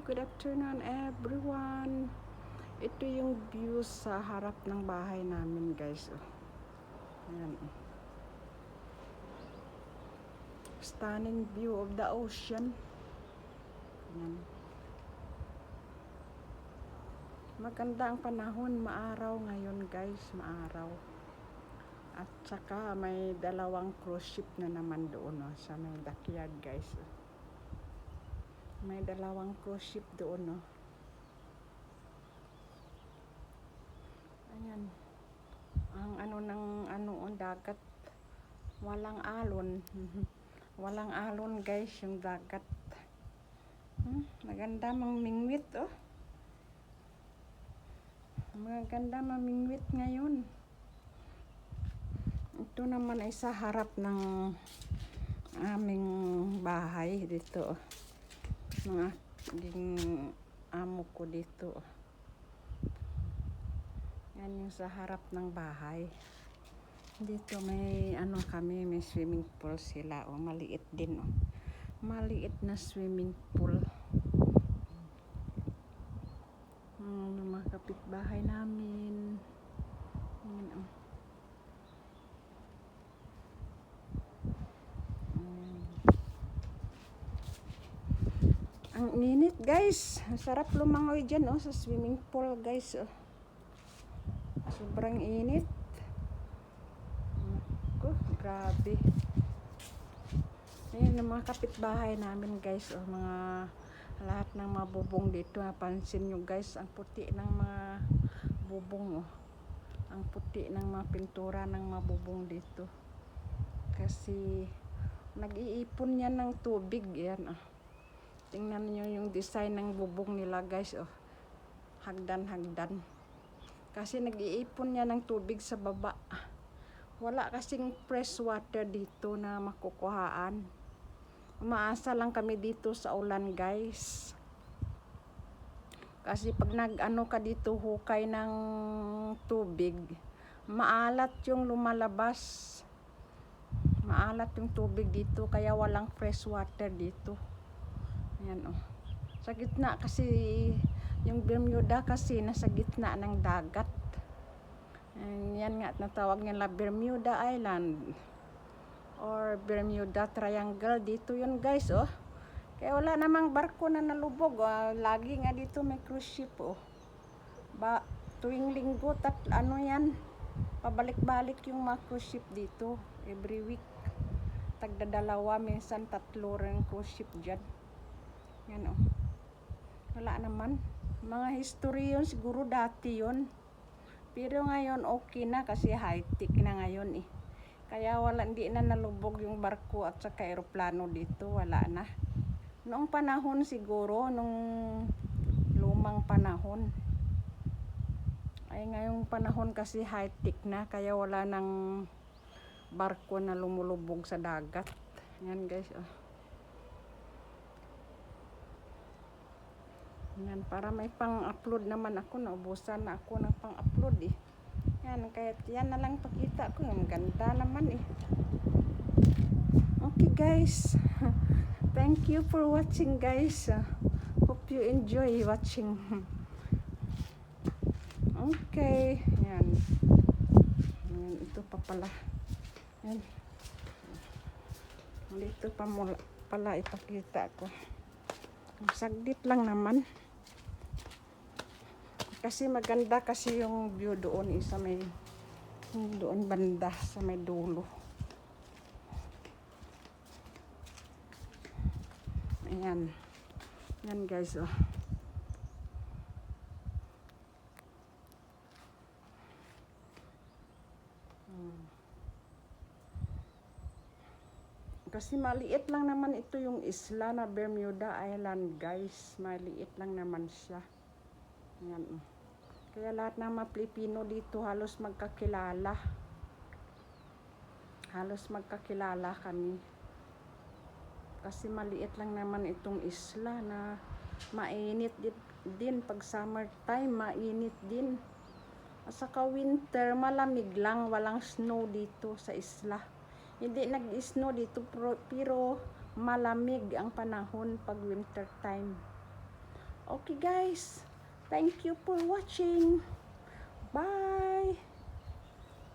good afternoon everyone. Ito yung view sa harap ng bahay namin, guys. Ayan. Stunning view of the ocean. Ayan. Maganda ang panahon, maaraw ngayon, guys, maaraw. At saka may dalawang cruise ship na naman doon, sa may backyard, guys. May dalawang cruise ship doon, Ayan. Ang dagat. Walang alon. Walang alon, guys, yung dagat. Maganda mamingwit, Maganda mamingwit ngayon. Ito naman ay sa harap ng aming bahay dito, Mga amo ko dito. Yan yung sa harap ng bahay. Dito may may swimming pool sila, maliit din, Maliit na swimming pool. Mga kapitbahay namin. Yan, Ang init, guys. Sarap lumangoy dyan, sa swimming pool, guys, Sobrang init. Grabe. Ayan ang mga kapitbahay namin, guys, mga lahat ng mga bubong dito. Napansin nyo, guys, ang puti ng mga bubong, Ang puti ng mga pintura ng mga bubong dito. Kasi nag-iipon yan ng tubig, yan, Tingnan niyo yung design ng bubong nila, guys, Hagdan-hagdan. Kasi nag-iipon yan ng tubig sa baba. Wala kasing fresh water dito na makukuhaan. Umaasa lang kami dito sa ulan, guys. Kasi pag ka dito, hukay ng tubig, maalat yung lumalabas. Maalat yung tubig dito, kaya walang fresh water dito. Ayan, Sa gitna kasi, yung Bermuda kasi nasa gitna ng dagat. Yan nga, natawag nila Bermuda Island or Bermuda Triangle. Dito yun, guys, Kaya wala namang barko na nalubog. Lagi nga dito may cruise ship, tuwing linggo, yan, pabalik-balik yung mga cruise ship dito. Every week, tagdadalawa, minsan 3 rin cruise ship dyan. Yan, Wala naman. Mga history yun, siguro dati yun. Pero ngayon okay na kasi high-tech na ngayon, Kaya hindi na nalubog yung barko at saka aeroplano dito, wala na. Noong panahon siguro, nung lumang panahon. Ay ngayong panahon kasi high-tech na, kaya wala nang barko na lumulubog sa dagat. Yan, guys, Yan, para may pang-upload naman ako. Naubusan na ako ng pang-upload, Yan, kahit yan na lang pakita ko. Ang ganda naman, Okay, guys. Thank you for watching, guys. Hope you enjoy watching. Okay. Yan. Yan, ito pa pala. Yan. Dito pa pala ipakita ko. Saglit lang naman. Kasi maganda kasi yung view doon, doon banda sa may dulo. Ayan. Yan, guys, Kasi maliit lang naman ito yung isla na Bermuda Island, guys. Maliit lang naman siya. Ayan, Kaya lahat ng mga Pilipino dito halos magkakilala. Halos magkakilala kami. Kasi maliit lang naman itong isla na mainit din. Pag summertime, mainit din. At saka winter, malamig lang. Walang snow dito sa isla. Hindi nag-snow dito, pero malamig ang panahon pag winter time. Okay guys, thank you for watching.